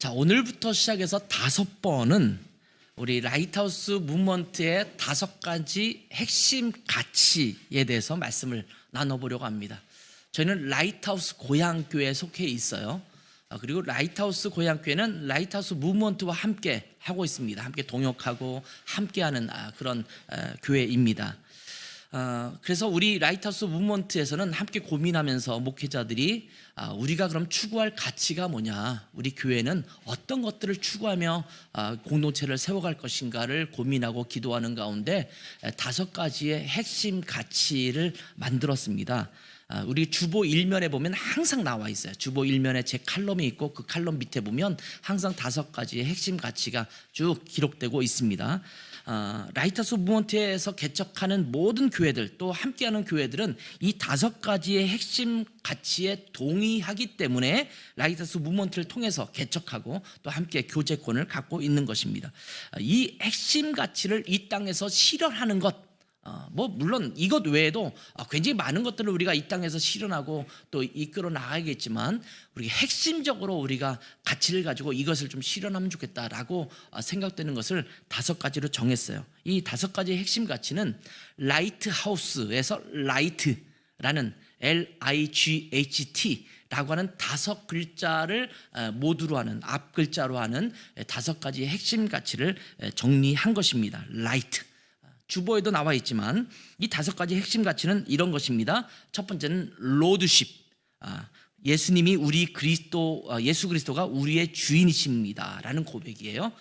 자, 오늘부터 시작해서 5번은 우리 라이트하우스 무브먼트의 5가지 핵심 가치에 대해서 말씀을 나눠보려고 합니다. 저희는 라이트하우스 고향교회에 속해 있어요. 그리고 라이트하우스 고향교회는 라이트하우스 무브먼트와 함께 하고 있습니다. 함께 동역하고 함께하는 그런 교회입니다. 그래서 우리 라이트하우스 무브먼트에서는 함께 고민하면서 목회자들이 우리가 그럼 추구할 가치가 뭐냐, 우리 교회는 어떤 것들을 추구하며 공동체를 세워갈 것인가를 고민하고 기도하는 가운데 5가지의 핵심 가치를 만들었습니다. 우리 주보 1면에 보면 항상 나와 있어요. 주보 1면에 제 칼럼이 있고 그 칼럼 밑에 보면 항상 5가지의 핵심 가치가 쭉 기록되고 있습니다. 라이트하우스 무브먼트에서 개척하는 모든 교회들, 또 함께하는 교회들은 이 5가지의 핵심 가치에 동의하기 때문에 라이트하우스 무브먼트를 통해서 개척하고 또 함께 교제권을 갖고 있는 것입니다. 이 핵심 가치를 이 땅에서 실현하는 것, 물론 이것 외에도 굉장히 많은 것들을 우리가 이 땅에서 실현하고 또 이끌어 나가야겠지만, 우리 핵심적으로 우리가 가치를 가지고 이것을 좀 실현하면 좋겠다라고 생각되는 것을 5가지로 정했어요. 이 5가지의 핵심 가치는 라이트하우스에서 라이트라는 LIGHT 라고 하는 5글자를 모두로 하는, 앞글자로 하는 5가지의 핵심 가치를 정리한 것입니다. 라이트, 주보에도 나와 있지만 이 5가지 핵심 가치는 이런 것입니다. 첫 번째는 로드십, 예수님이 예수 그리스도가 우리의 주인이십니다 라는 고백이에요.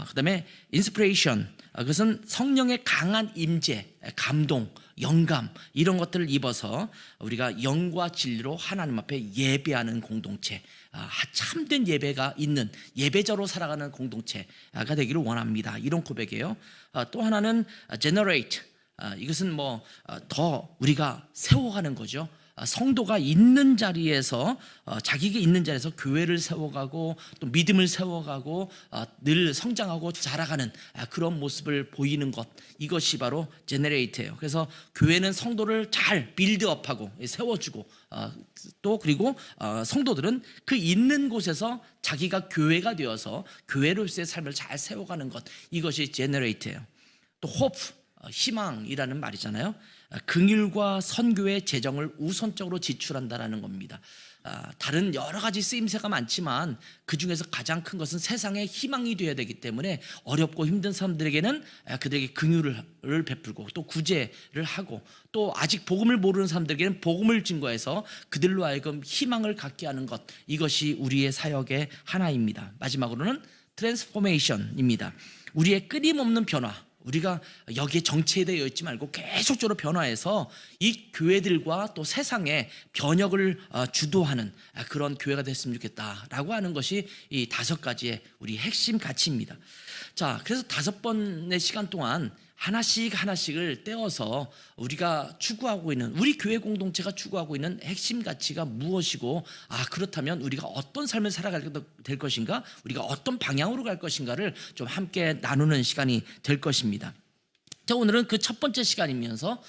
그 다음에 인스피레이션, 그것은 성령의 강한 임재, 감동, 영감, 이런 것들을 입어서 우리가 영과 진리로 하나님 앞에 예배하는 공동체, 참된 예배가 있는 예배자로 살아가는 공동체가 되기를 원합니다. 이런 고백이에요. 또 하나는 generate, 이것은 더 우리가 세워가는 거죠. 성도가 있는 자리에서, 자기가 있는 자리에서 교회를 세워가고 또 믿음을 세워가고 늘 성장하고 자라가는 그런 모습을 보이는 것, 이것이 바로 generate예요. 그래서 교회는 성도를 잘 빌드업하고 세워주고, 또 그리고 성도들은 그 있는 곳에서 자기가 교회가 되어서 교회로서의 삶을 잘 세워가는 것, 이것이 generate예요. 또 hope, 희망이라는 말이잖아요. 긍휼과 선교의 재정을 우선적으로 지출한다라는 겁니다. 다른 여러 가지 쓰임새가 많지만 그 중에서 가장 큰 것은 세상에 희망이 되어야 되기 때문에 어렵고 힘든 사람들에게는 그들에게 긍휼을 베풀고 또 구제를 하고, 또 아직 복음을 모르는 사람들에게는 복음을 증거해서 그들로 하여금 희망을 갖게 하는 것, 이것이 우리의 사역의 하나입니다. 마지막으로는 트랜스포메이션입니다. 우리의 끊임없는 변화, 우리가 여기에 정체되어 있지 말고 계속적으로 변화해서 이 교회들과 또 세상에 변혁을 주도하는 그런 교회가 됐으면 좋겠다라고 하는 것이 이 5가지의 우리 핵심 가치입니다. 자, 그래서 5번의 시간 동안 하나씩을 떼어서 우리가 추구하고 있는, 우리 교회 공동체가 추구하고 있는 핵심 가치가 무엇이고, 그렇다면 우리가 어떤 삶을 살아가게 될 것인가, 우리가 어떤 방향으로 갈 것인가를 좀 함께 나누는 시간이 될 것입니다. 자, 오늘은 그 첫 번째 시간이면서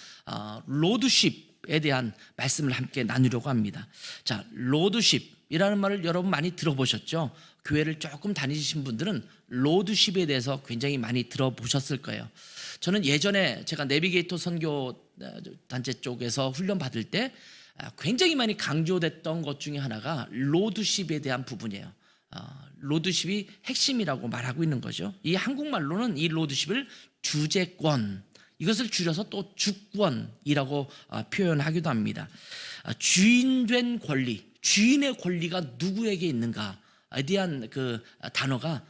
로드십에 대한 말씀을 함께 나누려고 합니다. 자, 로드십이라는 말을 여러분 많이 들어보셨죠? 교회를 조금 다니신 분들은 로드십에 대해서 굉장히 많이 들어보셨을 거예요. 저는 예전에 제가 내비게이터 선교 단체 쪽에서 훈련 받을 때 굉장히 많이 강조됐던 것 중에 하나가 로드십에 대한 부분이에요. 로드십이 핵심이라고 말하고 있는 거죠. 이 한국말로는 이 로드십을 주재권, 이것을 줄여서 또 주권이라고 표현하기도 합니다. 주인된 권리, 주인의 권리가 누구에게 있는가에 대한 그 단어가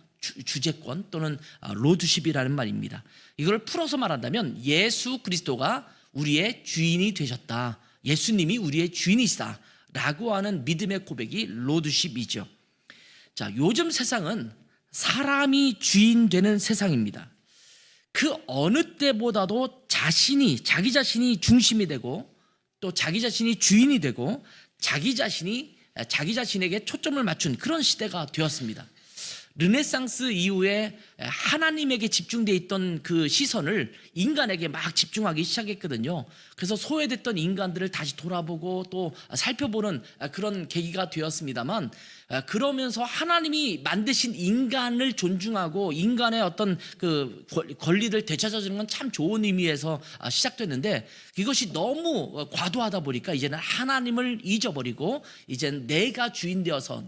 주재권 또는 로드십이라는 말입니다. 이걸 풀어서 말한다면 예수 그리스도가 우리의 주인이 되셨다, 예수님이 우리의 주인이시다 라고 하는 믿음의 고백이 로드십이죠. 자, 요즘 세상은 사람이 주인 되는 세상입니다. 그 어느 때보다도 자기 자신이 중심이 되고 또 자기 자신이 주인이 되고 자기 자신에게 초점을 맞춘 그런 시대가 되었습니다. 르네상스 이후에 하나님에게 집중되어 있던 그 시선을 인간에게 막 집중하기 시작했거든요. 그래서 소외됐던 인간들을 다시 돌아보고 또 살펴보는 그런 계기가 되었습니다만, 그러면서 하나님이 만드신 인간을 존중하고 인간의 어떤 그 권리를 되찾아주는 건 참 좋은 의미에서 시작됐는데, 이것이 너무 과도하다 보니까 이제는 하나님을 잊어버리고 이제는 내가 주인 되어서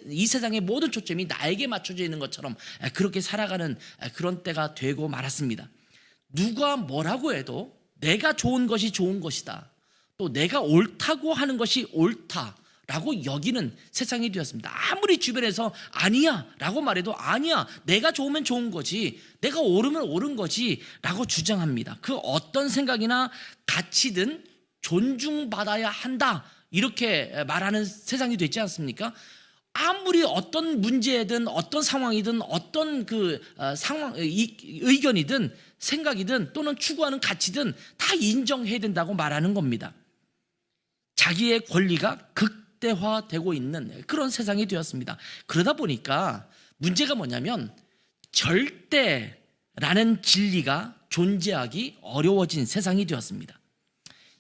이 세상의 모든 초점이 나에게 맞춰져 있는 것처럼 그렇게 살아가는 그런 때가 되고 말았습니다. 누가 뭐라고 해도 내가 좋은 것이 좋은 것이다, 또 내가 옳다고 하는 것이 옳다라고 여기는 세상이 되었습니다. 아무리 주변에서 아니야 라고 말해도 아니야, 내가 좋으면 좋은 거지, 내가 옳으면 옳은 거지 라고 주장합니다. 그 어떤 생각이나 가치든 존중받아야 한다, 이렇게 말하는 세상이 됐지 않습니까? 아무리 어떤 문제든 어떤 상황이든 어떤 그 의견이든 생각이든 또는 추구하는 가치든 다 인정해야 된다고 말하는 겁니다. 자기의 권리가 극대화되고 있는 그런 세상이 되었습니다. 그러다 보니까 문제가 뭐냐면 절대라는 진리가 존재하기 어려워진 세상이 되었습니다.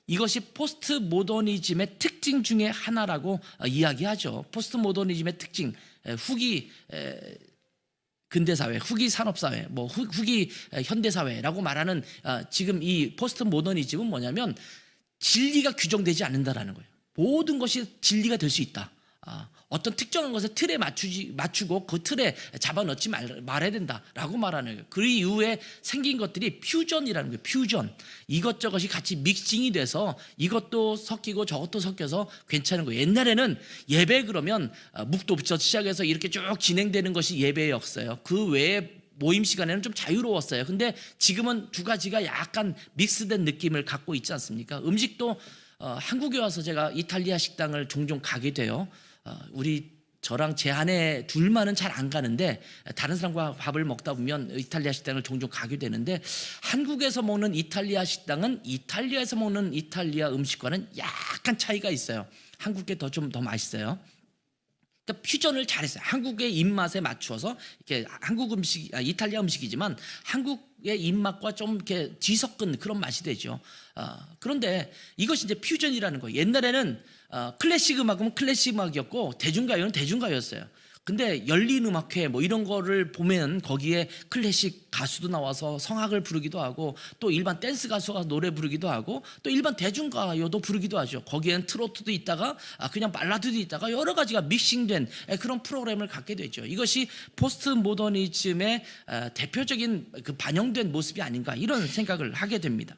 이것이 포스트 모더니즘의 특징 중에 하나라고 이야기하죠. 포스트 모더니즘의 특징, 후기 근대사회, 후기 산업사회, 후기 현대사회라고 말하는 지금 이 포스트 모더니즘은 뭐냐면 진리가 규정되지 않는다라는 거예요. 모든 것이 진리가 될 수 있다. 어떤 특정한 것에 틀에 맞추고 그 틀에 잡아넣지 말아야 된다라고 말하는 거예요. 그 이후에 생긴 것들이 퓨전이라는 거예요. 퓨전. 이것저것이 같이 믹싱이 돼서 이것도 섞이고 저것도 섞여서 괜찮은 거예요. 옛날에는 예배 그러면 묵도부터 시작해서 이렇게 쭉 진행되는 것이 예배였어요. 그 외에 모임 시간에는 좀 자유로웠어요. 근데 지금은 두 가지가 약간 믹스된 느낌을 갖고 있지 않습니까? 음식도 한국에 와서 제가 이탈리아 식당을 종종 가게 돼요. 저랑 제 아내 둘만은 잘 안 가는데 다른 사람과 밥을 먹다 보면 이탈리아 식당을 종종 가게 되는데, 한국에서 먹는 이탈리아 식당은 이탈리아에서 먹는 이탈리아 음식과는 약간 차이가 있어요. 한국 게 좀 더 맛있어요. 그러니까 퓨전을 잘했어요. 한국의 입맛에 맞추어서 이렇게 한국 음식, 이탈리아 음식이지만 한국의 입맛과 좀 이렇게 뒤섞은 그런 맛이 되죠. 그런데 이것이 이제 퓨전이라는 거예요. 옛날에는 클래식 음악은 클래식 음악이었고 대중가요는 대중가요였어요. 근데 열린 음악회 이런 거를 보면 거기에 클래식 가수도 나와서 성악을 부르기도 하고, 또 일반 댄스 가수가 노래 부르기도 하고, 또 일반 대중가요도 부르기도 하죠. 거기에는 트로트도 있다가 그냥 발라드도 있다가 여러 가지가 믹싱된 그런 프로그램을 갖게 되죠. 이것이 포스트 모더니즘의 대표적인 그 반영된 모습이 아닌가, 이런 생각을 하게 됩니다.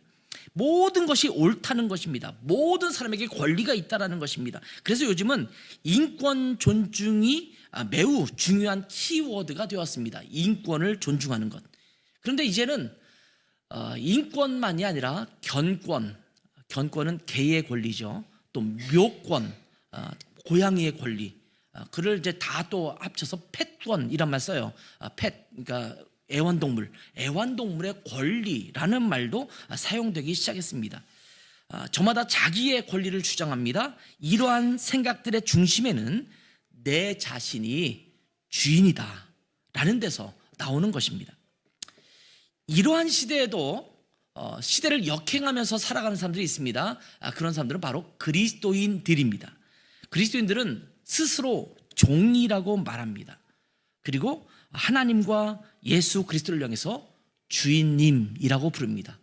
모든 것이 옳다는 것입니다. 모든 사람에게 권리가 있다는 것입니다. 그래서 요즘은 인권 존중이 매우 중요한 키워드가 되었습니다. 인권을 존중하는 것. 그런데 이제는 인권만이 아니라 견권은 개의 권리죠. 또 묘권, 고양이의 권리, 그를 이제 다 또 합쳐서 펫권이란 말 써요. 그러니까 애완동물의 권리라는 말도 사용되기 시작했습니다. 저마다 자기의 권리를 주장합니다. 이러한 생각들의 중심에는 내 자신이 주인이다 라는 데서 나오는 것입니다. 이러한 시대에도 시대를 역행하면서 살아가는 사람들이 있습니다. 그런 사람들은 바로 그리스도인들입니다. 그리스도인들은 스스로 종이라고 말합니다. 그리고 하나님과 예수 그리스도를 향해서 주인님이라고 부릅니다.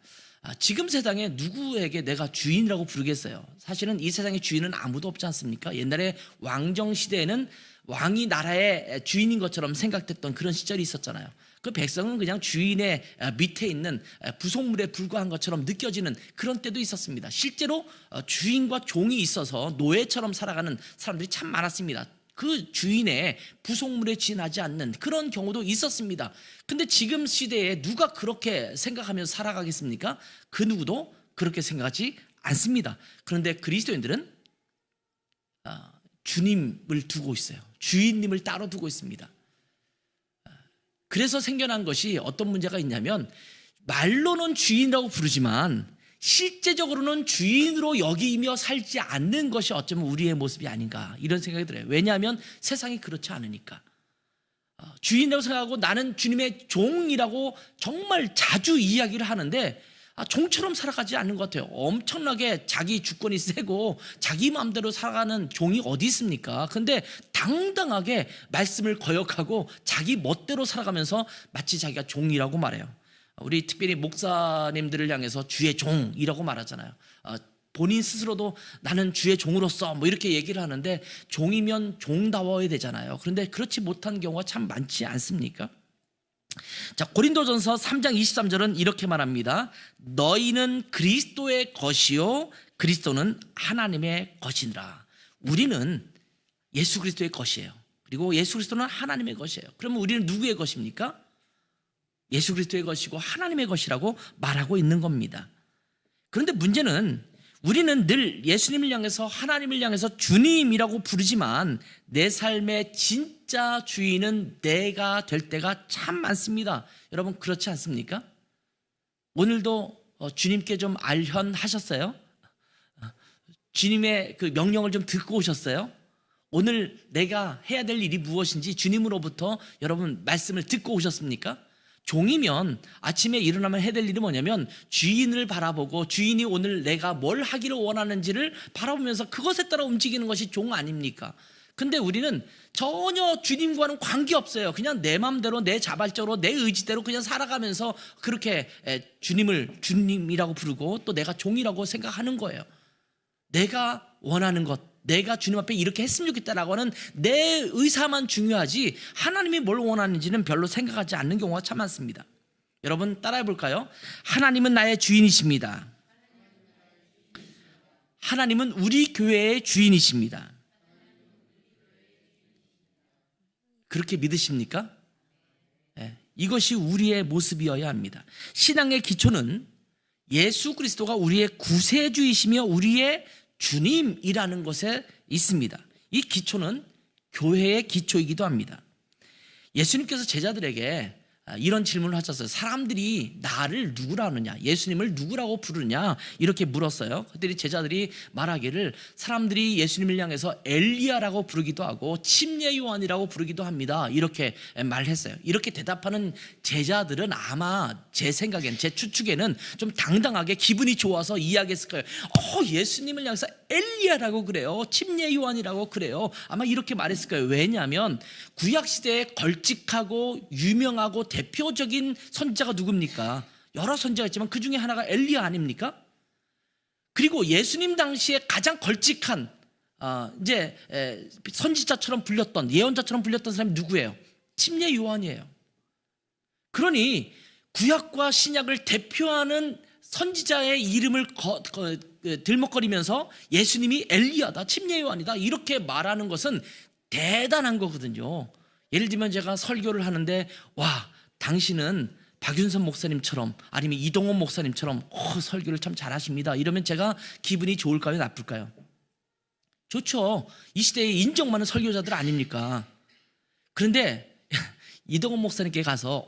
지금 세상에 누구에게 내가 주인이라고 부르겠어요? 사실은 이 세상에 주인은 아무도 없지 않습니까? 옛날에 왕정 시대에는 왕이 나라의 주인인 것처럼 생각됐던 그런 시절이 있었잖아요. 그 백성은 그냥 주인의 밑에 있는 부속물에 불과한 것처럼 느껴지는 그런 때도 있었습니다. 실제로 주인과 종이 있어서 노예처럼 살아가는 사람들이 참 많았습니다. 그 주인의 부속물에 지나지 않는 그런 경우도 있었습니다. 근데 지금 시대에 누가 그렇게 생각하면서 살아가겠습니까? 그 누구도 그렇게 생각하지 않습니다. 그런데 그리스도인들은 주님을 두고 있어요. 주인님을 따로 두고 있습니다. 그래서 생겨난 것이 어떤 문제가 있냐면, 말로는 주인이라고 부르지만 실제적으로는 주인으로 여기며 살지 않는 것이 어쩌면 우리의 모습이 아닌가, 이런 생각이 들어요. 왜냐하면 세상이 그렇지 않으니까. 주인이라고 생각하고 나는 주님의 종이라고 정말 자주 이야기를 하는데 종처럼 살아가지 않는 것 같아요. 엄청나게 자기 주권이 세고 자기 마음대로 살아가는 종이 어디 있습니까? 근데 당당하게 말씀을 거역하고 자기 멋대로 살아가면서 마치 자기가 종이라고 말해요. 우리 특별히 목사님들을 향해서 주의 종이라고 말하잖아요. 본인 스스로도 나는 주의 종으로서 뭐 이렇게 얘기를 하는데 종이면 종다워야 되잖아요. 그런데 그렇지 못한 경우가 참 많지 않습니까? 자, 고린도전서 3장 23절은 이렇게 말합니다. 너희는 그리스도의 것이요 그리스도는 하나님의 것이니라. 우리는 예수 그리스도의 것이에요. 그리고 예수 그리스도는 하나님의 것이에요. 그러면 우리는 누구의 것입니까? 예수 그리스도의 것이고 하나님의 것이라고 말하고 있는 겁니다. 그런데 문제는 우리는 늘 예수님을 향해서 하나님을 향해서 주님이라고 부르지만 내 삶의 진짜 주인은 내가 될 때가 참 많습니다. 여러분 그렇지 않습니까? 오늘도 주님께 좀 알현하셨어요? 주님의 그 명령을 좀 듣고 오셨어요? 오늘 내가 해야 될 일이 무엇인지 주님으로부터 여러분 말씀을 듣고 오셨습니까? 종이면 아침에 일어나면 해야 될 일이 뭐냐면 주인을 바라보고 주인이 오늘 내가 뭘 하기를 원하는지를 바라보면서 그것에 따라 움직이는 것이 종 아닙니까? 근데 우리는 전혀 주님과는 관계없어요. 그냥 내 마음대로 내 자발적으로 내 의지대로 그냥 살아가면서 그렇게 주님을 주님이라고 부르고 또 내가 종이라고 생각하는 거예요. 내가 원하는 것, 내가 주님 앞에 이렇게 했으면 좋겠다라고 하는 내 의사만 중요하지 하나님이 뭘 원하는지는 별로 생각하지 않는 경우가 참 많습니다. 여러분 따라해 볼까요? 하나님은 나의 주인이십니다. 하나님은 우리 교회의 주인이십니다. 그렇게 믿으십니까? 네, 이것이 우리의 모습이어야 합니다. 신앙의 기초는 예수 그리스도가 우리의 구세주이시며 우리의 주님이라는 것에 있습니다. 이 기초는 교회의 기초이기도 합니다. 예수님께서 제자들에게 이런 질문을 하셨어요. 사람들이 나를 누구라 하느냐, 예수님을 누구라고 부르냐 이렇게 물었어요. 그들이 제자들이 말하기를 사람들이 예수님을 향해서 엘리야라고 부르기도 하고 침례 요한이라고 부르기도 합니다. 이렇게 말했어요. 이렇게 대답하는 제자들은 아마 제 생각엔, 제 추측에는 좀 당당하게 기분이 좋아서 이야기했을 거예요. 예수님을 향해서 엘리야라고 그래요, 침례 요한이라고 그래요. 아마 이렇게 말했을 거예요. 왜냐하면 구약시대에 걸찍하고 유명하고 대표적인 선지자가 누굽니까? 여러 선지자가 있지만 그 중에 하나가 엘리야 아닙니까? 그리고 예수님 당시에 가장 걸찍한 선지자처럼 불렸던, 예언자처럼 불렸던 사람이 누구예요? 침례 요한이에요. 그러니 구약과 신약을 대표하는 선지자의 이름을 들먹거리면서 예수님이 엘리야다, 침례 요한이다 이렇게 말하는 것은 대단한 거거든요. 예를 들면 제가 설교를 하는데 당신은 박윤선 목사님처럼 아니면 이동원 목사님처럼 설교를 참 잘하십니다 이러면 제가 기분이 좋을까요, 나쁠까요? 좋죠. 이 시대에 인정 많은 설교자들 아닙니까? 그런데 이동원 목사님께 가서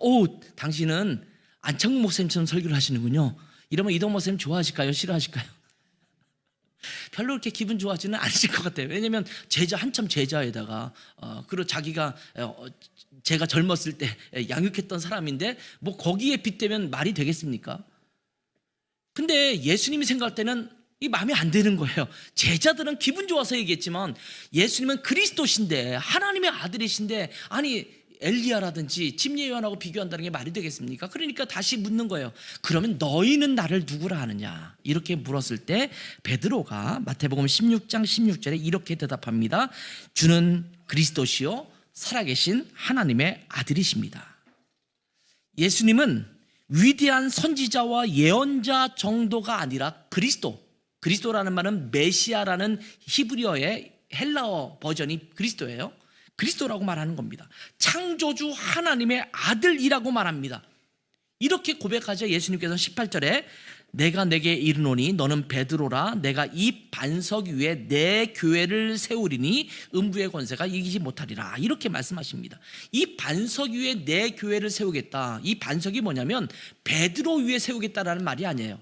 당신은 안창국 목사님처럼 설교를 하시는군요 이러면 이동원 목사님 좋아하실까요, 싫어하실까요? 별로 그렇게 기분 좋아하지는 않으실 것 같아요. 왜냐하면 한참 제자에다가 그리고 자기가 제가 젊었을 때 양육했던 사람인데 뭐 거기에 빗대면 말이 되겠습니까? 근데 예수님이 생각할 때는 이 마음에 안 드는 거예요. 제자들은 기분 좋아서 얘기했지만 예수님은 그리스도신데 하나님의 아들이신데 아니 엘리야라든지 침례 요한하고 비교한다는 게 말이 되겠습니까? 그러니까 다시 묻는 거예요. 그러면 너희는 나를 누구라 하느냐? 이렇게 물었을 때 베드로가 마태복음 16장 16절에 이렇게 대답합니다. 주는 그리스도시요 살아계신 하나님의 아들이십니다. 예수님은 위대한 선지자와 예언자 정도가 아니라 그리스도라는 말은 메시아라는 히브리어의 헬라어 버전이 그리스도예요. 그리스도라고 말하는 겁니다. 창조주 하나님의 아들이라고 말합니다. 이렇게 고백하자 예수님께서 18절에 내가 내게 이르노니 너는 베드로라 내가 이 반석 위에 내 교회를 세우리니 음부의 권세가 이기지 못하리라 이렇게 말씀하십니다. 이 반석 위에 내 교회를 세우겠다. 이 반석이 뭐냐면 베드로 위에 세우겠다라는 말이 아니에요.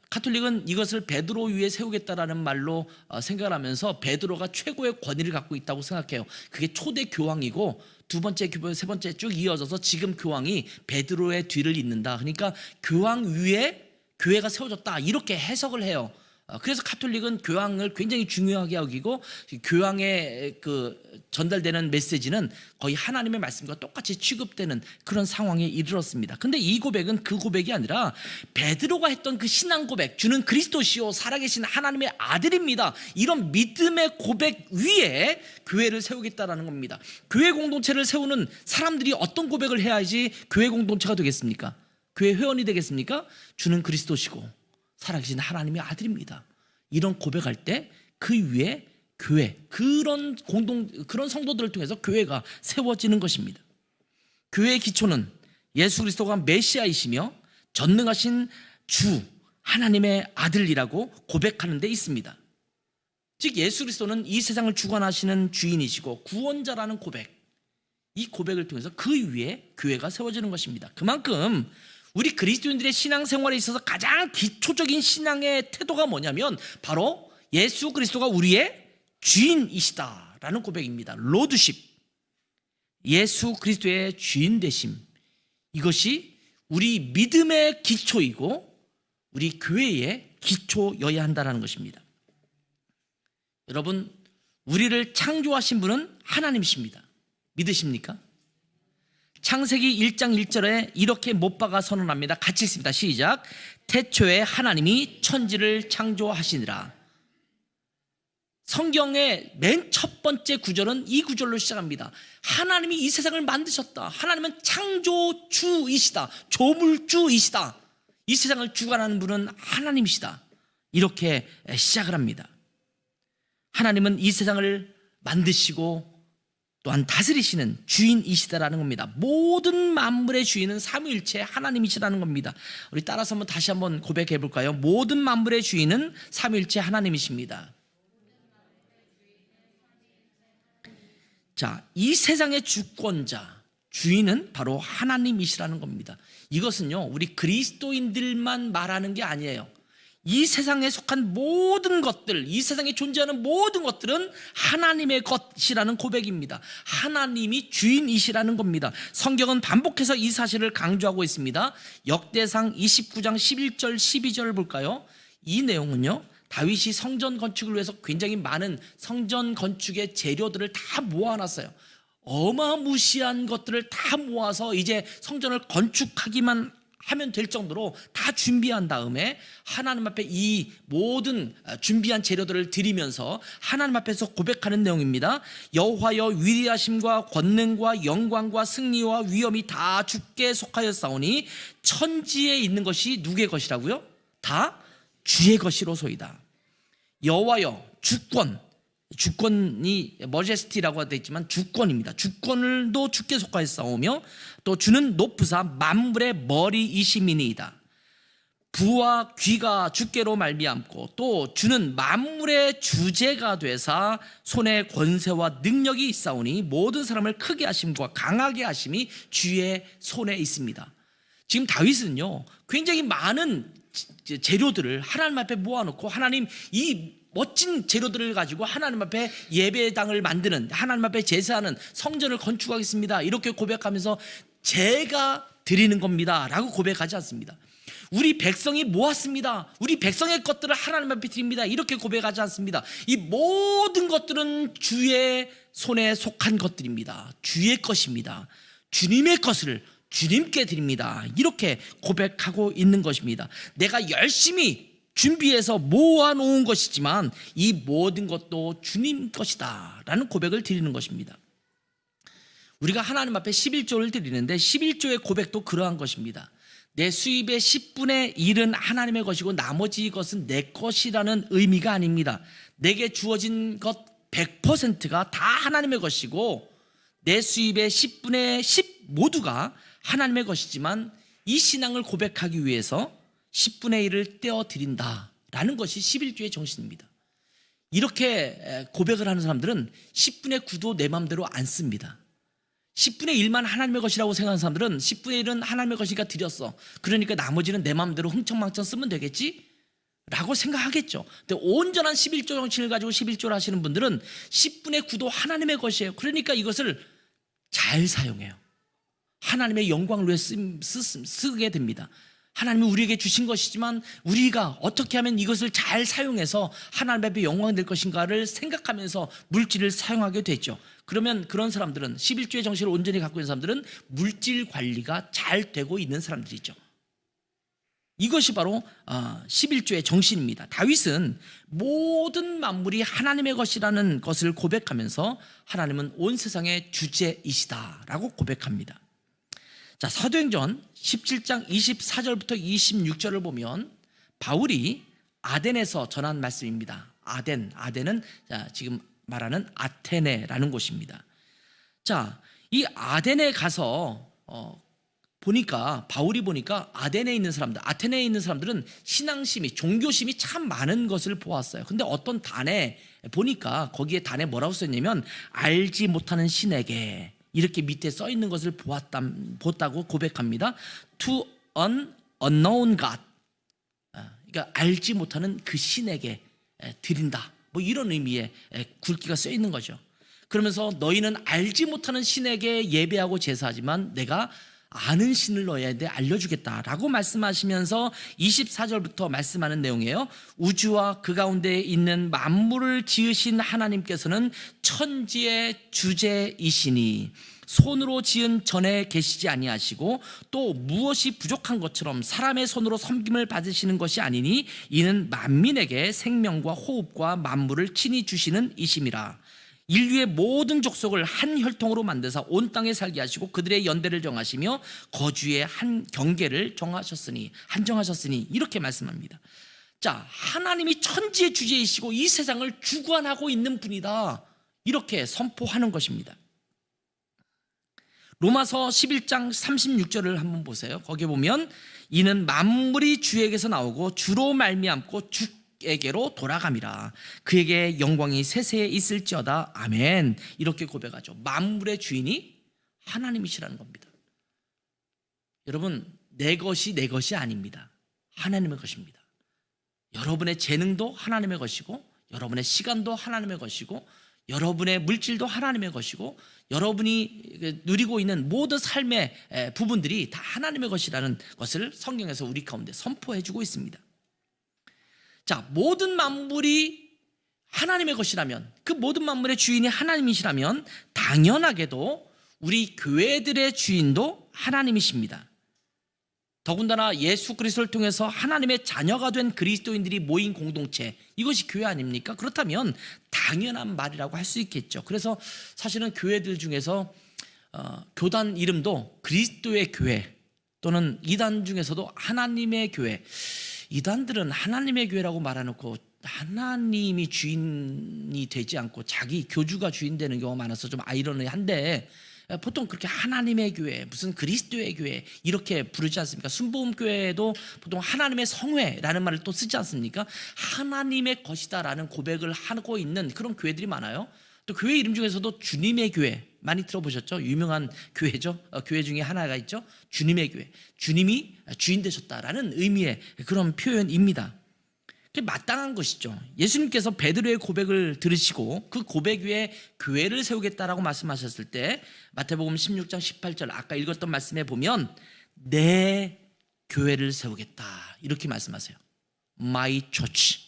가톨릭은 이것을 베드로 위에 세우겠다라는 말로 생각을 하면서 베드로가 최고의 권위를 갖고 있다고 생각해요. 그게 초대 교황이고 두 번째 교황, 세 번째 쭉 이어져서 지금 교황이 베드로의 뒤를 잇는다. 그러니까 교황 위에 교회가 세워졌다, 이렇게 해석을 해요. 그래서 가톨릭은 교황을 굉장히 중요하게 여기고 교황에 전달되는 메시지는 거의 하나님의 말씀과 똑같이 취급되는 그런 상황에 이르렀습니다. 근데 이 고백은 그 고백이 아니라 베드로가 했던 그 신앙 고백, 주는 그리스도시요 살아계신 하나님의 아들입니다, 이런 믿음의 고백 위에 교회를 세우겠다라는 겁니다. 교회 공동체를 세우는 사람들이 어떤 고백을 해야지 교회 공동체가 되겠습니까? 교회 회원이 되겠습니까? 주는 그리스도시고 살아계신 하나님의 아들입니다. 이런 고백할 때 그 위에 교회, 그런 성도들을 통해서 교회가 세워지는 것입니다. 교회의 기초는 예수 그리스도가 메시아이시며 전능하신 주 하나님의 아들이라고 고백하는 데 있습니다. 즉 예수 그리스도는 이 세상을 주관하시는 주인이시고 구원자라는 고백, 이 고백을 통해서 그 위에 교회가 세워지는 것입니다. 그만큼 우리 그리스도인들의 신앙생활에 있어서 가장 기초적인 신앙의 태도가 뭐냐면 바로 예수 그리스도가 우리의 주인이시다라는 고백입니다. 로드십, 예수 그리스도의 주인 되심, 이것이 우리 믿음의 기초이고 우리 교회의 기초여야 한다는 것입니다. 여러분, 우리를 창조하신 분은 하나님이십니다. 믿으십니까? 창세기 1장 1절에 이렇게 못 박아 선언합니다. 같이 읽습니다. 시작. 태초에 하나님이 천지를 창조하시니라. 성경의 맨 첫 번째 구절은 이 구절로 시작합니다. 하나님이 이 세상을 만드셨다. 하나님은 창조주이시다. 조물주이시다. 이 세상을 주관하는 분은 하나님이시다. 이렇게 시작을 합니다. 하나님은 이 세상을 만드시고 또한 다스리시는 주인이시다라는 겁니다. 모든 만물의 주인은 삼위일체 하나님이시라는 겁니다. 우리 따라서 다시 한번 고백해 볼까요? 모든 만물의 주인은 삼위일체 하나님이십니다. 자, 이 세상의 주권자, 주인은 바로 하나님이시라는 겁니다. 이것은요, 우리 그리스도인들만 말하는 게 아니에요. 이 세상에 속한 모든 것들, 이 세상에 존재하는 모든 것들은 하나님의 것이라는 고백입니다. 하나님이 주인이시라는 겁니다. 성경은 반복해서 이 사실을 강조하고 있습니다. 역대상 29장 11절 12절 볼까요? 이 내용은요, 다윗이 성전 건축을 위해서 굉장히 많은 성전 건축의 재료들을 다 모아놨어요. 어마무시한 것들을 다 모아서 이제 성전을 건축하기만 하면 될 정도로 다 준비한 다음에 하나님 앞에 이 모든 준비한 재료들을 드리면서 하나님 앞에서 고백하는 내용입니다. 여호와여, 위대하심과 권능과 영광과 승리와 위엄이 다 주께 속하였사오니 천지에 있는 것이 누구의 것이라고요? 다 주의 것이로소이다. 여호와여, 주권이 머제스티라고 되어 있지만 주권입니다. 주권을도 주께 속하였사오며 또 주는 높으사 만물의 머리이시미니이다. 부와 귀가 주께로 말미암고 또 주는 만물의 주제가 되사 손에 권세와 능력이 있사오니 모든 사람을 크게 하심과 강하게 하심이 주의 손에 있습니다. 지금 다윗은요, 굉장히 많은 재료들을 하나님 앞에 모아놓고 하나님, 이 멋진 재료들을 가지고 하나님 앞에 예배당을 만드는, 하나님 앞에 제사하는, 성전을 건축하겠습니다, 이렇게 고백하면서 제가 드리는 겁니다 라고 고백하지 않습니다. 우리 백성이 모았습니다, 우리 백성의 것들을 하나님 앞에 드립니다, 이렇게 고백하지 않습니다. 이 모든 것들은 주의 손에 속한 것들입니다. 주의 것입니다. 주님의 것을 주님께 드립니다, 이렇게 고백하고 있는 것입니다. 내가 열심히 준비해서 모아놓은 것이지만 이 모든 것도 주님 것이다 라는 고백을 드리는 것입니다. 우리가 하나님 앞에 11조를 드리는데 11조의 고백도 그러한 것입니다. 내 수입의 10분의 1은 하나님의 것이고 나머지 것은 내 것이라는 의미가 아닙니다. 내게 주어진 것 100%가 다 하나님의 것이고 내 수입의 10분의 10 모두가 하나님의 것이지만 이 신앙을 고백하기 위해서 10분의 1을 떼어드린다라는 것이 11조의 정신입니다. 이렇게 고백을 하는 사람들은 10분의 9도 내 마음대로 안 씁니다. 10분의 1만 하나님의 것이라고 생각하는 사람들은 10분의 1은 하나님의 것이니까 드렸어. 그러니까 나머지는 내 마음대로 흥청망청 쓰면 되겠지? 라고 생각하겠죠. 근데 온전한 11조 정신을 가지고 11조를 하시는 분들은 10분의 9도 하나님의 것이에요. 그러니까 이것을 잘 사용해요. 하나님의 영광을 위해 쓰게 됩니다. 하나님이 우리에게 주신 것이지만 우리가 어떻게 하면 이것을 잘 사용해서 하나님 앞에 영광이 될 것인가를 생각하면서 물질을 사용하게 되죠. 그러면 그런 사람들은 11조의 정신을 온전히 갖고 있는 사람들은 물질 관리가 잘 되고 있는 사람들이죠. 이것이 바로 11조의 정신입니다. 다윗은 모든 만물이 하나님의 것이라는 것을 고백하면서 하나님은 온 세상의 주제이시다라고 고백합니다. 자, 사도행전 17장 24절부터 26절을 보면 바울이 아덴에서 전한 말씀입니다. 아덴은 지금 말하는 아테네라는 곳입니다. 자, 이 아덴에 가서 보니까 바울이 보니까 아테네에 있는 사람들은 신앙심이 종교심이 참 많은 것을 보았어요. 근데 어떤 단에 보니까 거기에 단에 뭐라고 써있냐면 알지 못하는 신에게 이렇게 밑에 써 있는 것을 보았다고 고백합니다. To an unknown God. 그러니까 알지 못하는 그 신에게 드린다. 뭐 이런 의미의 굵기가 써 있는 거죠. 그러면서 너희는 알지 못하는 신에게 예배하고 제사하지만 내가 아는 신을 너희한테 알려주겠다라고 말씀하시면서 24절부터 말씀하는 내용이에요. 우주와 그 가운데 있는 만물을 지으신 하나님께서는 천지의 주제이시니 손으로 지은 전에 계시지 아니하시고 또 무엇이 부족한 것처럼 사람의 손으로 섬김을 받으시는 것이 아니니 이는 만민에게 생명과 호흡과 만물을 친히 주시는 이심이라. 인류의 모든 족속을 한 혈통으로 만드사 온 땅에 살게 하시고 그들의 연대를 정하시며 거주의 한 경계를 한정하셨으니 이렇게 말씀합니다. 자, 하나님이 천지의 주제이시고 이 세상을 주관하고 있는 분이다, 이렇게 선포하는 것입니다. 로마서 11장 36절을 한번 보세요. 거기에 보면 이는 만물이 주에게서 나오고 주로 말미암고 주에게로 돌아감이라. 그에게 영광이 세세에 있을지어다. 아멘. 이렇게 고백하죠. 만물의 주인이 하나님이시라는 겁니다. 여러분, 내 것이 아닙니다. 하나님의 것입니다. 여러분의 재능도 하나님의 것이고 여러분의 시간도 하나님의 것이고 여러분의 물질도 하나님의 것이고 여러분이 누리고 있는 모든 삶의 부분들이 다 하나님의 것이라는 것을 성경에서 우리 가운데 선포해주고 있습니다. 자, 모든 만물이 하나님의 것이라면, 그 모든 만물의 주인이 하나님이시라면 당연하게도 우리 교회들의 주인도 하나님이십니다. 더군다나 예수 그리스도를 통해서 하나님의 자녀가 된 그리스도인들이 모인 공동체, 이것이 교회 아닙니까? 그렇다면 당연한 말이라고 할 수 있겠죠. 그래서 사실은 교회들 중에서 교단 이름도 그리스도의 교회 또는 이단 중에서도 하나님의 교회, 이단들은 하나님의 교회라고 말해놓고 하나님이 주인이 되지 않고 자기 교주가 주인 되는 경우가 많아서 좀 아이러니한데, 보통 그렇게 하나님의 교회, 무슨 그리스도의 교회 이렇게 부르지 않습니까? 순복음교회도 보통 하나님의 성회라는 말을 또 쓰지 않습니까? 하나님의 것이다라는 고백을 하고 있는 그런 교회들이 많아요. 또 교회 이름 중에서도 주님의 교회 많이 들어보셨죠? 유명한 교회죠. 교회 중에 하나가 있죠. 주님의 교회. 주님이 주인 되셨다라는 의미의 그런 표현입니다. 그게 마땅한 것이죠. 예수님께서 베드로의 고백을 들으시고 그 고백 위에 교회를 세우겠다라고 말씀하셨을 때 마태복음 16장 18절 아까 읽었던 말씀에 보면 내 교회를 세우겠다 이렇게 말씀하세요. My church,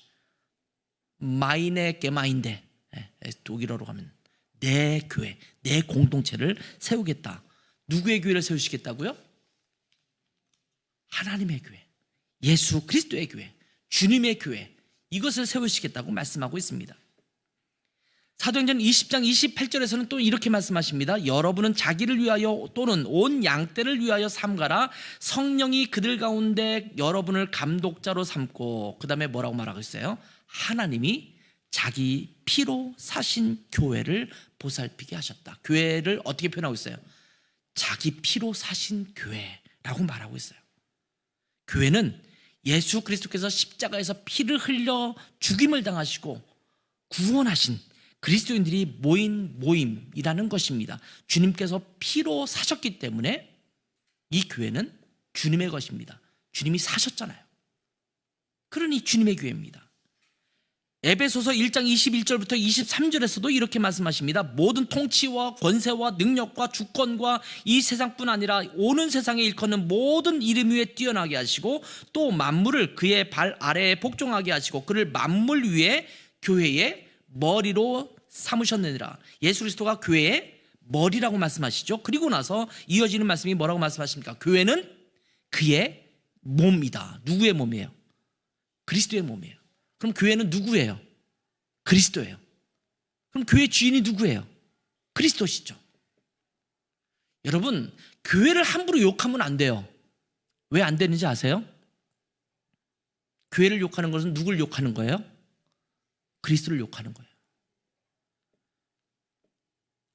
meine Gemeinde. 독일어로 가면 내 교회, 내 공동체를 세우겠다. 누구의 교회를 세우시겠다고요? 하나님의 교회, 예수 그리스도의 교회, 주님의 교회, 이것을 세우시겠다고 말씀하고 있습니다. 사도행전 20장 28절에서는 또 이렇게 말씀하십니다. 여러분은 자기를 위하여 또는 온 양떼를 위하여 삼가라. 성령이 그들 가운데 여러분을 감독자로 삼고, 그 다음에 뭐라고 말하고 있어요? 하나님이 자기 피로 사신 교회를 보살피게 하셨다. 교회를 어떻게 표현하고 있어요? 자기 피로 사신 교회라고 말하고 있어요. 교회는 예수 그리스도께서 십자가에서 피를 흘려 죽임을 당하시고 구원하신 그리스도인들이 모인 모임이라는 것입니다. 주님께서 피로 사셨기 때문에 이 교회는 주님의 것입니다. 주님이 사셨잖아요. 그러니 주님의 교회입니다. 에베소서 1장 21절부터 23절에서도 이렇게 말씀하십니다. 모든 통치와 권세와 능력과 주권과 이 세상뿐 아니라 오는 세상에 일컫는 모든 이름 위에 뛰어나게 하시고 또 만물을 그의 발 아래에 복종하게 하시고 그를 만물 위에 교회의 머리로 삼으셨느니라. 예수 그리스도가 교회의 머리라고 말씀하시죠. 그리고 나서 이어지는 말씀이 뭐라고 말씀하십니까? 교회는 그의 몸이다. 누구의 몸이에요? 그리스도의 몸이에요. 그럼 교회는 누구예요? 그리스도예요. 그럼 교회 주인이 누구예요? 그리스도시죠. 여러분, 교회를 함부로 욕하면 안 돼요. 왜 안 되는지 아세요? 교회를 욕하는 것은 누굴 욕하는 거예요? 그리스도를 욕하는 거예요.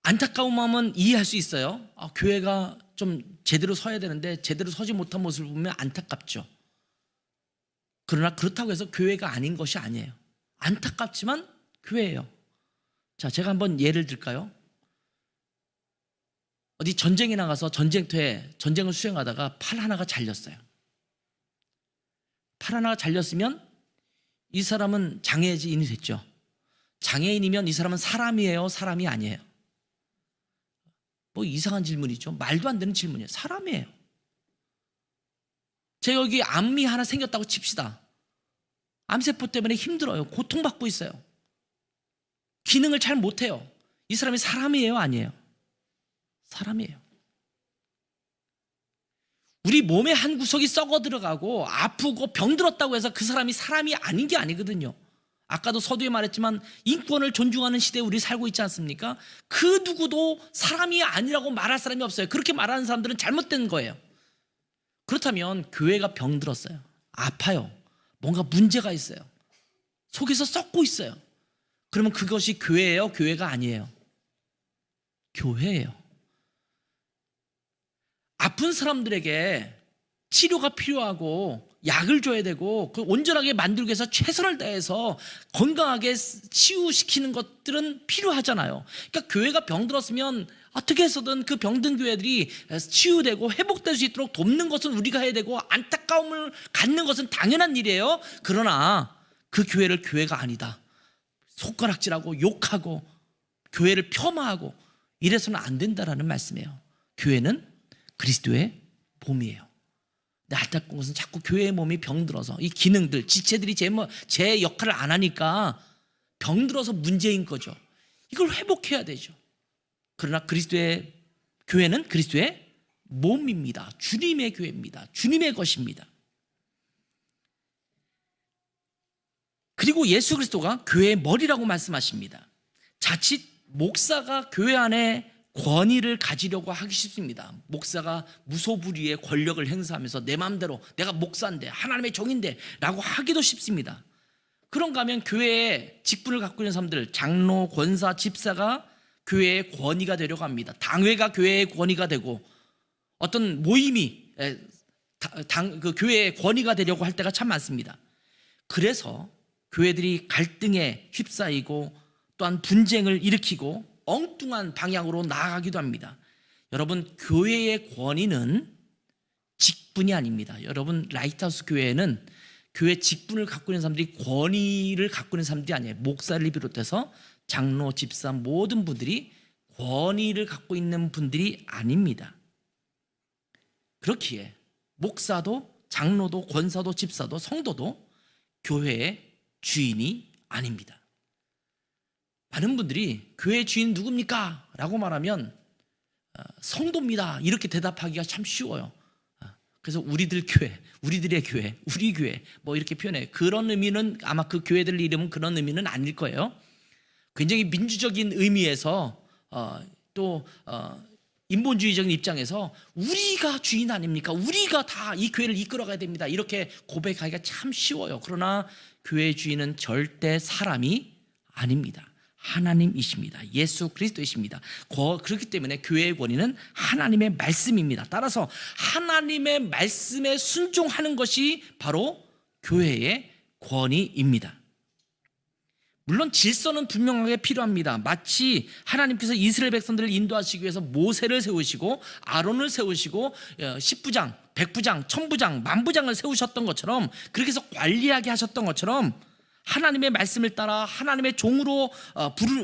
안타까운 마음은 이해할 수 있어요. 교회가 좀 제대로 서야 되는데 제대로 서지 못한 모습을 보면 안타깝죠. 그러나 그렇다고 해서 교회가 아닌 것이 아니에요. 안타깝지만 교회예요. 자, 제가 한번 예를 들까요? 어디 전쟁에 나가서 전쟁터에 전쟁을 수행하다가 팔 하나가 잘렸어요. 팔 하나가 잘렸으면 이 사람은 장애인이 됐죠. 장애인이면 이 사람은 사람이에요? 사람이 아니에요? 뭐 이상한 질문이죠. 말도 안 되는 질문이에요. 사람이에요. 제가 여기 암이 하나 생겼다고 칩시다. 암세포 때문에 힘들어요. 고통받고 있어요. 기능을 잘 못해요. 이 사람이 사람이에요? 아니에요? 사람이에요. 우리 몸의 한 구석이 썩어 들어가고 아프고 병들었다고 해서 그 사람이 사람이 아닌 게 아니거든요. 아까도 서두에 말했지만 인권을 존중하는 시대에 우리 살고 있지 않습니까? 그 누구도 사람이 아니라고 말할 사람이 없어요. 그렇게 말하는 사람들은 잘못된 거예요. 그렇다면 교회가 병들었어요. 아파요. 뭔가 문제가 있어요. 속에서 썩고 있어요. 그러면 그것이 교회예요? 교회가 아니에요? 교회예요. 아픈 사람들에게 치료가 필요하고 약을 줘야 되고 그 온전하게 만들기 위해서 최선을 다해서 건강하게 치유시키는 것들은 필요하잖아요. 그러니까 교회가 병들었으면 어떻게 해서든 그 병든 교회들이 치유되고 회복될 수 있도록 돕는 것은 우리가 해야 되고 안타까움을 갖는 것은 당연한 일이에요. 그러나 그 교회를 교회가 아니다, 손가락질하고 욕하고 교회를 폄하하고 이래서는 안 된다라는 말씀이에요. 교회는 그리스도의 몸이에요. 근데 안타까운 것은 자꾸 교회의 몸이 병들어서 이 기능들, 지체들이 제 역할을 안 하니까 병들어서 문제인 거죠. 이걸 회복해야 되죠. 그러나 그리스도의 교회는 그리스도의 몸입니다. 주님의 교회입니다. 주님의 것입니다. 그리고 예수 그리스도가 교회의 머리라고 말씀하십니다. 자칫 목사가 교회 안에 권위를 가지려고 하기 쉽습니다. 목사가 무소불위의 권력을 행사하면서 내 마음대로 내가 목사인데 하나님의 종인데 라고 하기도 쉽습니다. 그런가 하면 교회에 직분을 갖고 있는 사람들, 장로, 권사, 집사가 교회의 권위가 되려고 합니다. 당회가 교회의 권위가 되고 어떤 모임이 그 교회의 권위가 되려고 할 때가 참 많습니다. 그래서 교회들이 갈등에 휩싸이고 또한 분쟁을 일으키고 엉뚱한 방향으로 나아가기도 합니다. 여러분, 교회의 권위는 직분이 아닙니다. 여러분, 라이트하우스 교회에는 교회 직분을 갖고 있는 사람들이 권위를 갖고 있는 사람들이 아니에요. 목사를 비롯해서 장로, 집사 모든 분들이 권위를 갖고 있는 분들이 아닙니다. 그렇기에 목사도 장로도 권사도 집사도 성도도 교회의 주인이 아닙니다. 많은 분들이 교회 주인 누굽니까? 라고 말하면 성도입니다 이렇게 대답하기가 참 쉬워요. 그래서 우리들 교회, 우리들의 교회, 우리 교회 뭐 이렇게 표현해요. 그런 의미는 아마 그 교회들 이름은 그런 의미는 아닐 거예요. 굉장히 민주적인 의미에서 또 인본주의적인 입장에서 우리가 주인 아닙니까? 우리가 다 이 교회를 이끌어가야 됩니다 이렇게 고백하기가 참 쉬워요. 그러나 교회의 주인은 절대 사람이 아닙니다. 하나님이십니다. 예수 그리스도이십니다. 그렇기 때문에 교회의 권위는 하나님의 말씀입니다. 따라서 하나님의 말씀에 순종하는 것이 바로 교회의 권위입니다. 물론 질서는 분명하게 필요합니다. 마치 하나님께서 이스라엘 백성들을 인도하시기 위해서 모세를 세우시고 아론을 세우시고 십부장, 백부장, 천부장, 만부장을 세우셨던 것처럼, 그렇게 해서 관리하게 하셨던 것처럼 하나님의 말씀을 따라 하나님의 종으로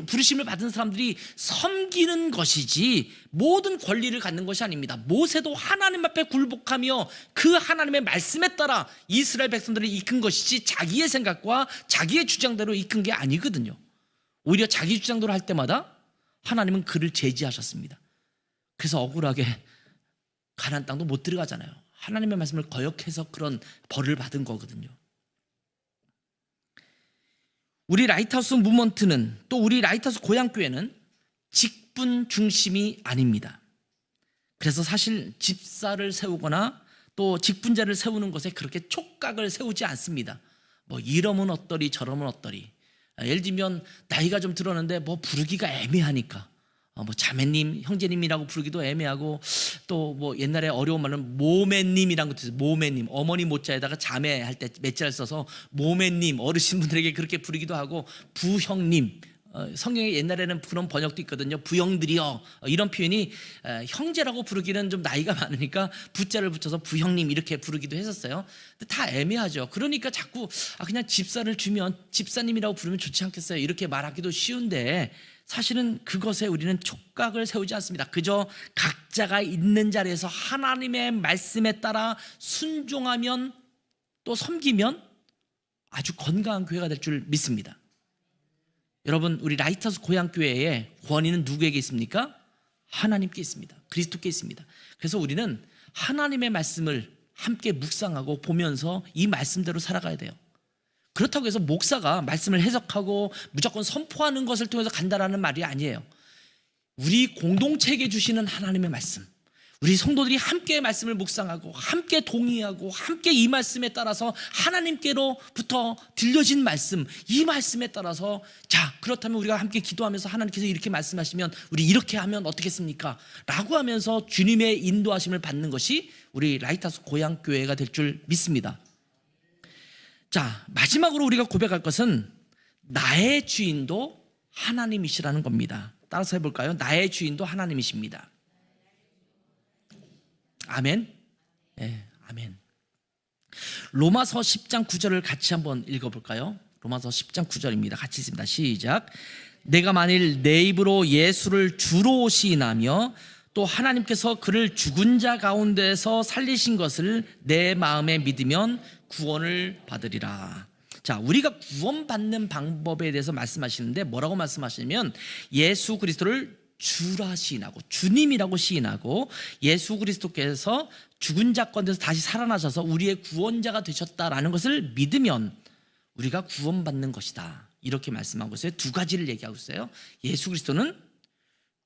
부르심을 받은 사람들이 섬기는 것이지 모든 권리를 갖는 것이 아닙니다. 모세도 하나님 앞에 굴복하며 그 하나님의 말씀에 따라 이스라엘 백성들을 이끈 것이지 자기의 생각과 자기의 주장대로 이끈 게 아니거든요. 오히려 자기 주장대로 할 때마다 하나님은 그를 제지하셨습니다. 그래서 억울하게 가나안 땅도 못 들어가잖아요. 하나님의 말씀을 거역해서 그런 벌을 받은 거거든요. 우리 라이트하우스 무브먼트는, 또 우리 라이트하우스 고향교회는 직분 중심이 아닙니다. 그래서 사실 집사를 세우거나 또 직분자를 세우는 것에 그렇게 촉각을 세우지 않습니다. 뭐 이러면 어떠리 저러면 어떠리. 예를 들면 나이가 좀 들었는데 뭐 부르기가 애매하니까 뭐 자매님, 형제님이라고 부르기도 애매하고, 또 뭐 옛날에 어려운 말은 모매님이라는 것도 있어요. 모매님, 어머니 모자에다가 자매 할 때 매자를 써서 모매님, 어르신분들에게 그렇게 부르기도 하고, 부형님, 성경에 옛날에는 그런 번역도 있거든요. 부형들이여, 이런 표현이 형제라고 부르기는 좀 나이가 많으니까 부자를 붙여서 부형님 이렇게 부르기도 했었어요. 근데 다 애매하죠. 그러니까 자꾸 그냥 집사를 주면 집사님이라고 부르면 좋지 않겠어요, 이렇게 말하기도 쉬운데, 사실은 그것에 우리는 촉각을 세우지 않습니다. 그저 각자가 있는 자리에서 하나님의 말씀에 따라 순종하면, 또 섬기면 아주 건강한 교회가 될 줄 믿습니다. 여러분, 우리 라이트하우스 고향교회의 권위는 누구에게 있습니까? 하나님께 있습니다. 그리스도께 있습니다. 그래서 우리는 하나님의 말씀을 함께 묵상하고 보면서 이 말씀대로 살아가야 돼요. 그렇다고 해서 목사가 말씀을 해석하고 무조건 선포하는 것을 통해서 간다라는 말이 아니에요. 우리 공동체에게 주시는 하나님의 말씀, 우리 성도들이 함께 말씀을 묵상하고 함께 동의하고 함께 이 말씀에 따라서 하나님께로부터 들려진 말씀, 이 말씀에 따라서, 자, 그렇다면 우리가 함께 기도하면서 하나님께서 이렇게 말씀하시면 우리 이렇게 하면 어떻겠습니까? 라고 하면서 주님의 인도하심을 받는 것이 우리 라이트하우스 고향교회가 될 줄 믿습니다. 자, 마지막으로 우리가 고백할 것은 나의 주인도 하나님이시라는 겁니다. 따라서 해볼까요? 나의 주인도 하나님이십니다. 아멘. 네, 아멘. 로마서 10장 9절을 같이 한번 읽어볼까요? 로마서 10장 9절입니다. 같이 읽습니다. 시작. 내가 만일 내 입으로 예수를 주로 시인하며 또 하나님께서 그를 죽은 자 가운데서 살리신 것을 내 마음에 믿으면 구원을 받으리라. 자, 우리가 구원받는 방법에 대해서 말씀하시는데 뭐라고 말씀하시냐면, 예수 그리스도를 주라 시인하고, 주님이라고 시인하고, 예수 그리스도께서 죽은 자 가운데서 다시 살아나셔서 우리의 구원자가 되셨다라는 것을 믿으면 우리가 구원받는 것이다, 이렇게 말씀하고 있어요. 두 가지를 얘기하고 있어요. 예수 그리스도는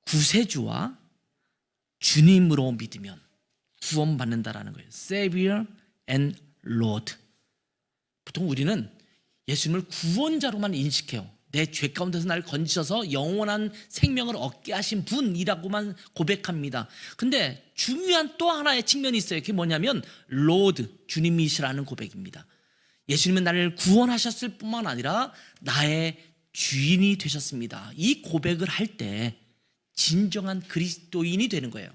구세주와 주님으로 믿으면 구원받는다라는 거예요. Savior and Lord. 보통 우리는 예수님을 구원자로만 인식해요. 내 죄 가운데서 나를 건지셔서 영원한 생명을 얻게 하신 분이라고만 고백합니다. 근데 중요한 또 하나의 측면이 있어요. 그게 뭐냐면 Lord, 주님이시라는 고백입니다. 예수님은 나를 구원하셨을 뿐만 아니라 나의 주인이 되셨습니다. 이 고백을 할 때 진정한 그리스도인이 되는 거예요.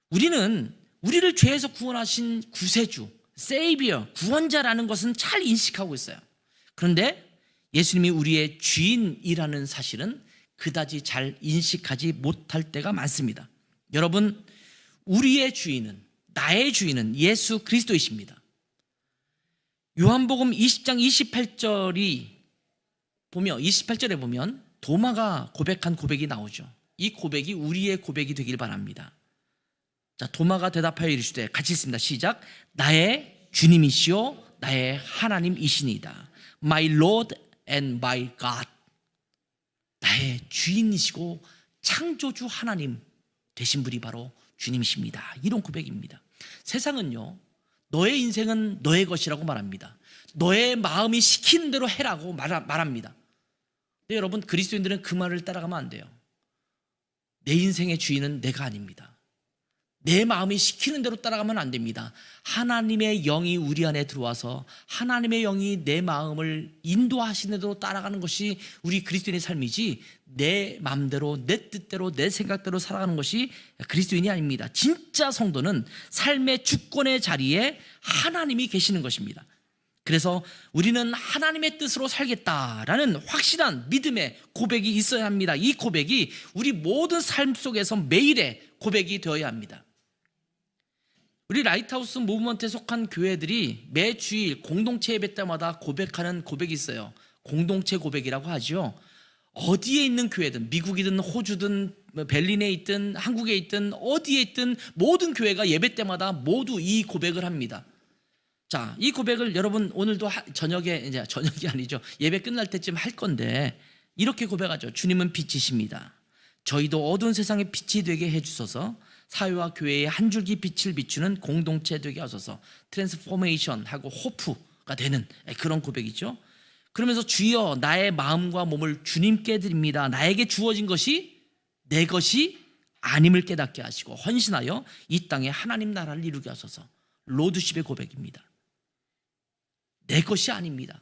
우리는 우리를 죄에서 구원하신 구세주, 세이비어, 구원자라는 것은 잘 인식하고 있어요. 그런데 예수님이 우리의 주인이라는 사실은 그다지 잘 인식하지 못할 때가 많습니다. 여러분, 우리의 주인은, 나의 주인은 예수 그리스도이십니다. 요한복음 20장 28절에 보면 도마가 고백한 고백이 나오죠. 이 고백이 우리의 고백이 되길 바랍니다. 자, 도마가 대답하여 이르시되, 같이 읽습니다. 시작. 나의 주님이시요 나의 하나님이시니이다. My Lord and my God. 나의 주인이시고 창조주 하나님 되신 분이 바로 주님이십니다. 이런 고백입니다. 세상은요, 너의 인생은 너의 것이라고 말합니다. 너의 마음이 시키는 대로 해라고 말합니다. 근데 여러분, 그리스도인들은 그 말을 따라가면 안 돼요. 내 인생의 주인은 내가 아닙니다. 내 마음이 시키는 대로 따라가면 안 됩니다. 하나님의 영이 우리 안에 들어와서 하나님의 영이 내 마음을 인도하시는 대로 따라가는 것이 우리 그리스도인의 삶이지, 내 마음대로 내 뜻대로 내 생각대로 살아가는 것이 그리스도인이 아닙니다. 진짜 성도는 삶의 주권의 자리에 하나님이 계시는 것입니다. 그래서 우리는 하나님의 뜻으로 살겠다라는 확실한 믿음의 고백이 있어야 합니다. 이 고백이 우리 모든 삶 속에서 매일의 고백이 되어야 합니다. 우리 라이트하우스 무브먼트에 속한 교회들이 매 주일 공동체 예배 때마다 고백하는 고백이 있어요. 공동체 고백이라고 하죠. 어디에 있는 교회든, 미국이든 호주든 벨린에 있든 한국에 있든 어디에 있든 모든 교회가 예배 때마다 모두 이 고백을 합니다. 자, 이 고백을 여러분 오늘도 저녁이 아니죠, 예배 끝날 때쯤 할 건데 이렇게 고백하죠. 주님은 빛이십니다. 저희도 어두운 세상에 빛이 되게 해주소서. 사회와 교회의 한 줄기 빛을 비추는 공동체 되게 하소서. 트랜스포메이션하고 호프가 되는 그런 고백이죠. 그러면서 주여 나의 마음과 몸을 주님께 드립니다. 나에게 주어진 것이 내 것이 아님을 깨닫게 하시고 헌신하여 이 땅에 하나님 나라를 이루게 하소서. 로드십의 고백입니다. 내 것이 아닙니다.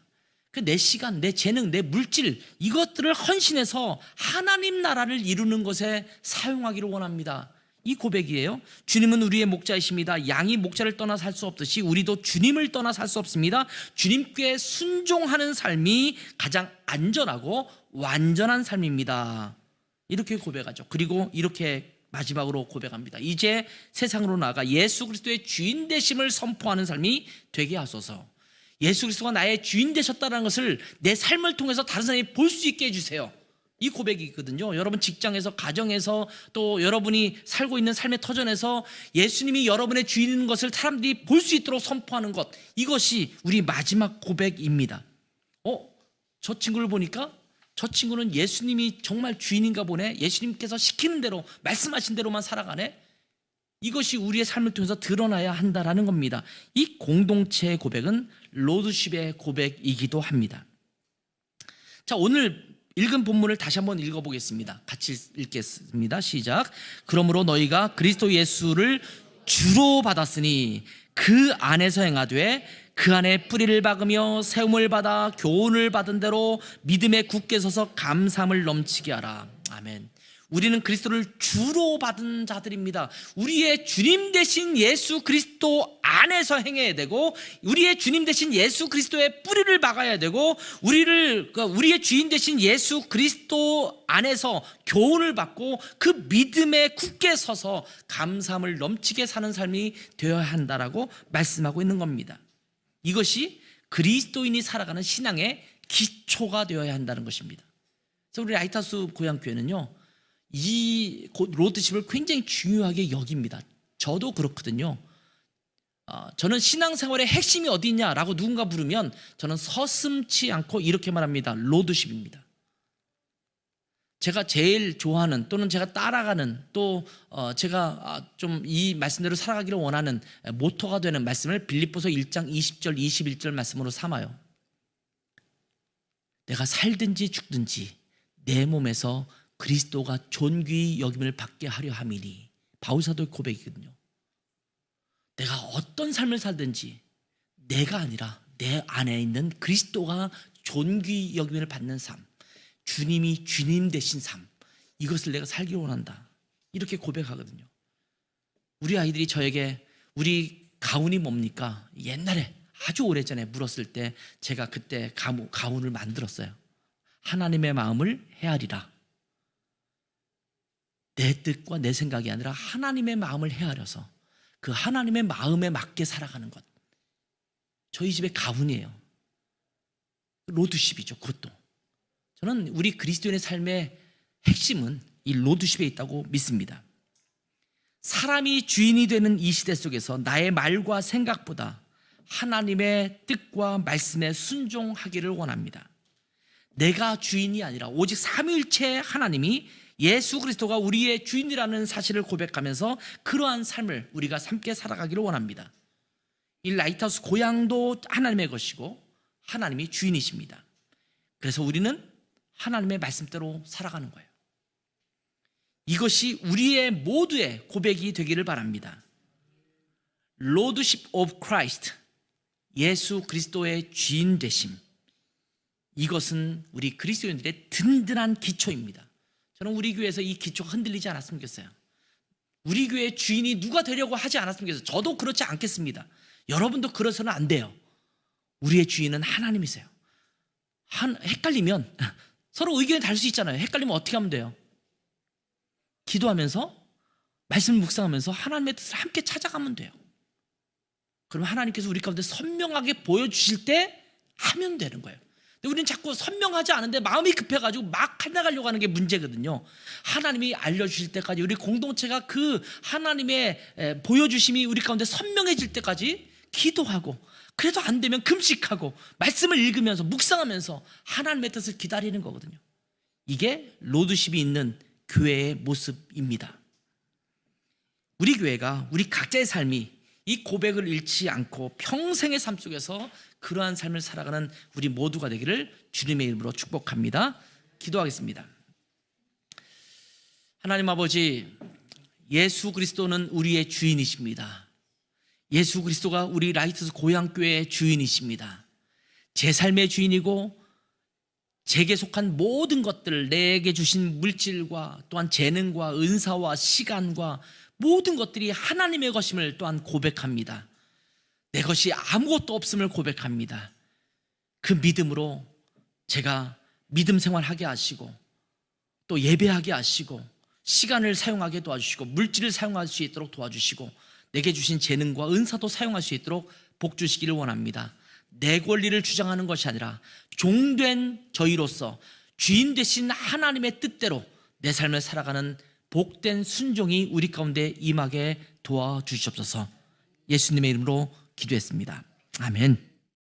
내 시간, 내 재능, 내 물질, 이것들을 헌신해서 하나님 나라를 이루는 것에 사용하기를 원합니다. 이 고백이에요. 주님은 우리의 목자이십니다. 양이 목자를 떠나 살 수 없듯이 우리도 주님을 떠나 살 수 없습니다. 주님께 순종하는 삶이 가장 안전하고 완전한 삶입니다. 이렇게 고백하죠. 그리고 이렇게 마지막으로 고백합니다. 이제 세상으로 나아가 예수 그리스도의 주인 되심을 선포하는 삶이 되게 하소서. 예수 그리스도가 나의 주인 되셨다는 것을 내 삶을 통해서 다른 사람이 볼 수 있게 해주세요. 이 고백이 있거든요. 여러분 직장에서, 가정에서, 또 여러분이 살고 있는 삶의 터전에서 예수님이 여러분의 주인인 것을 사람들이 볼 수 있도록 선포하는 것, 이것이 우리 마지막 고백입니다. 저 친구를 보니까 저 친구는 예수님이 정말 주인인가 보네. 예수님께서 시키는 대로, 말씀하신 대로만 살아가네. 이것이 우리의 삶을 통해서 드러나야 한다라는 겁니다. 이 공동체의 고백은 로드십의 고백이기도 합니다. 자, 오늘 읽은 본문을 다시 한번 읽어보겠습니다. 같이 읽겠습니다. 시작. 그러므로 너희가 그리스도 예수를 주로 받았으니 그 안에서 행하되 그 안에 뿌리를 박으며 세움을 받아 교훈을 받은 대로 믿음에 굳게 서서 감사함을 넘치게 하라. 아멘. 우리는 그리스도를 주로 받은 자들입니다. 우리의 주님 되신 예수 그리스도 안에서 행해야 되고, 우리의 주님 되신 예수 그리스도의 뿌리를 박아야 되고, 우리의 주인 되신 예수 그리스도 안에서 교훈을 받고 그 믿음에 굳게 서서 감사함을 넘치게 사는 삶이 되어야 한다라고 말씀하고 있는 겁니다. 이것이 그리스도인이 살아가는 신앙의 기초가 되어야 한다는 것입니다. 그래서 우리 라이트하우스 고향교회는요, 이 로드십을 굉장히 중요하게 여깁니다. 저도 그렇거든요. 저는 신앙생활의 핵심이 어디 있냐라고 누군가 물으면 저는 서슴지 않고 이렇게 말합니다. 로드십입니다. 제가 제일 좋아하는, 또는 제가 따라가는, 또 제가 좀 이 말씀대로 살아가기를 원하는 모토가 되는 말씀을 빌립보서 1장 20절 21절 말씀으로 삼아요. 내가 살든지 죽든지 내 몸에서 그리스도가 존귀히 여김을 받게 하려 함이니. 바울사도의 고백이거든요. 내가 어떤 삶을 살든지 내가 아니라 내 안에 있는 그리스도가 존귀히 여김을 받는 삶, 주님이 주님 되신 삶, 이것을 내가 살기 원한다. 이렇게 고백하거든요. 우리 아이들이 저에게 우리 가훈이 뭡니까? 옛날에 아주 오래전에 물었을 때 제가 그때 가훈을 만들었어요. 하나님의 마음을 헤아리라. 내 뜻과 내 생각이 아니라 하나님의 마음을 헤아려서 그 하나님의 마음에 맞게 살아가는 것. 저희 집의 가훈이에요. 로드십이죠. 그것도. 저는 우리 그리스도인의 삶의 핵심은 이 로드십에 있다고 믿습니다. 사람이 주인이 되는 이 시대 속에서 나의 말과 생각보다 하나님의 뜻과 말씀에 순종하기를 원합니다. 내가 주인이 아니라 오직 삼위일체 하나님이, 예수 그리스도가 우리의 주인이라는 사실을 고백하면서 그러한 삶을 우리가 함께 살아가기를 원합니다. 이 라이트하우스 고향도 하나님의 것이고 하나님이 주인이십니다. 그래서 우리는 하나님의 말씀대로 살아가는 거예요. 이것이 우리의 모두의 고백이 되기를 바랍니다. Lordship of Christ, 예수 그리스도의 주인 되심. 이것은 우리 그리스도인들의 든든한 기초입니다. 저는 우리 교회에서 이 기초가 흔들리지 않았으면 좋겠어요. 우리 교회의 주인이 누가 되려고 하지 않았으면 좋겠어요. 저도 그렇지 않겠습니다. 여러분도 그러서는 안 돼요. 우리의 주인은 하나님이세요. 헷갈리면 서로 의견이 다를 수 있잖아요. 헷갈리면 어떻게 하면 돼요? 기도하면서 말씀을 묵상하면서 하나님의 뜻을 함께 찾아가면 돼요. 그럼 하나님께서 우리 가운데 선명하게 보여주실 때 하면 되는 거예요. 근데 우리는 자꾸 선명하지 않은데 마음이 급해가지고 막 해나가려고 하는 게 문제거든요. 하나님이 알려주실 때까지 우리 공동체가 그 하나님의 보여주심이 우리 가운데 선명해질 때까지 기도하고, 그래도 안 되면 금식하고 말씀을 읽으면서 묵상하면서 하나님의 뜻을 기다리는 거거든요. 이게 로드십이 있는 교회의 모습입니다. 우리 교회가, 우리 각자의 삶이 이 고백을 잃지 않고 평생의 삶 속에서 그러한 삶을 살아가는 우리 모두가 되기를 주님의 이름으로 축복합니다. 기도하겠습니다. 하나님 아버지, 예수 그리스도는 우리의 주인이십니다. 예수 그리스도가 우리 라이트스 고향교회의 주인이십니다. 제 삶의 주인이고 제게 속한 모든 것들, 내게 주신 물질과 또한 재능과 은사와 시간과 모든 것들이 하나님의 것임을 또한 고백합니다. 내 것이 아무것도 없음을 고백합니다. 그 믿음으로 제가 믿음 생활하게 하시고 또 예배하게 하시고 시간을 사용하게 도와주시고 물질을 사용할 수 있도록 도와주시고 내게 주신 재능과 은사도 사용할 수 있도록 복 주시기를 원합니다. 내 권리를 주장하는 것이 아니라 종된 저희로서 주인 되신 하나님의 뜻대로 내 삶을 살아가는 복된 순종이 우리 가운데 임하게 도와주시옵소서. 예수님의 이름으로 기도했습니다. 아멘.